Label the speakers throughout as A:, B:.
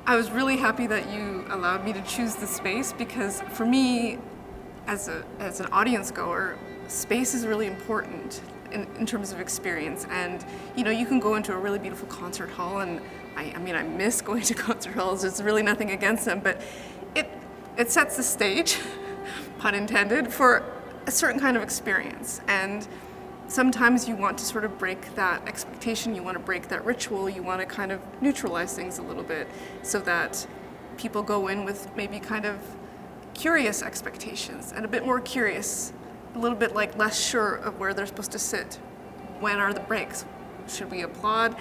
A: I was really happy that you allowed me to choose the space, because for me, as an audience goer, space is really important in terms of experience. And you can go into a really beautiful concert hall, and I miss going to concert halls. There's really nothing against them, but it sets the stage, pun intended, for a certain kind of experience. And sometimes you want to sort of break that expectation, you want to break that ritual, you want to kind of neutralize things a little bit so that people go in with maybe kind of curious expectations and a bit more curious, a little bit like less sure of where they're supposed to sit. When are the breaks? Should we applaud?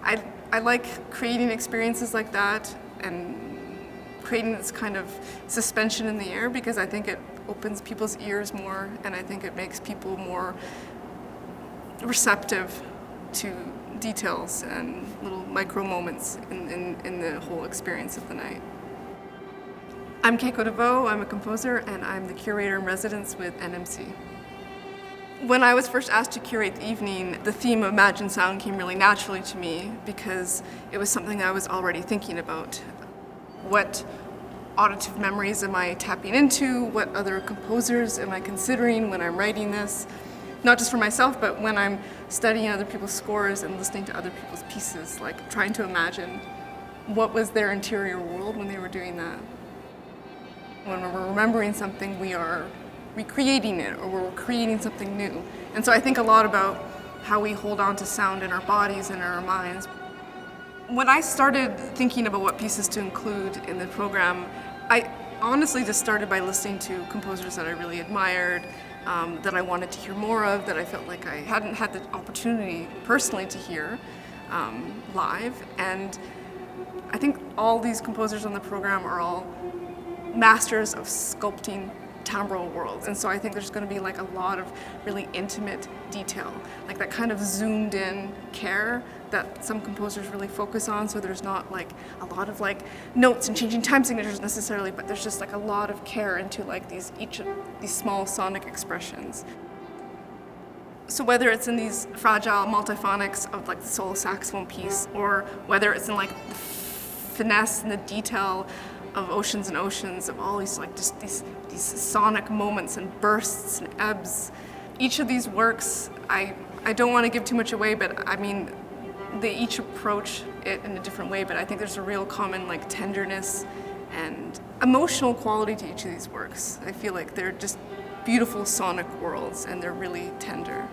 A: I like creating experiences like that and creating this kind of suspension in the air, because I think it opens people's ears more, and I think it makes people more receptive to details and little micro moments in the whole experience of the night. I'm Keiko Devaux, I'm a composer, and I'm the curator in residence with NMC. When I was first asked to curate the evening, the theme of Imagine Sound came really naturally to me, because it was something I was already thinking about. What auditive memories am I tapping into? What other composers am I considering when I'm writing this? Not just for myself, but when I'm studying other people's scores and listening to other people's pieces, like trying to imagine what was their interior world when they were doing that. When we're remembering something, we are recreating it, or we're creating something new. And so I think a lot about how we hold on to sound in our bodies and in our minds. When I started thinking about what pieces to include in the program, I honestly just started by listening to composers that I really admired, that I wanted to hear more of, that I felt like I hadn't had the opportunity personally to hear live. And I think all these composers on the program are all masters of sculpting timbral worlds. And so I think there's going to be like a lot of really intimate detail, like that kind of zoomed in care that some composers really focus on. So there's not like a lot of like notes and changing time signatures necessarily, but there's just like a lot of care into like each of these small sonic expressions. So whether it's in these fragile multiphonics of like the solo saxophone piece, or whether it's in like the finesse and the detail of Oceans and Oceans, of all these like just these sonic moments and bursts and ebbs. Each of these works, I don't want to give too much away, but I mean, they each approach it in a different way, but I think there's a real common like tenderness and emotional quality to each of these works. I feel like they're just beautiful sonic worlds, and they're really tender.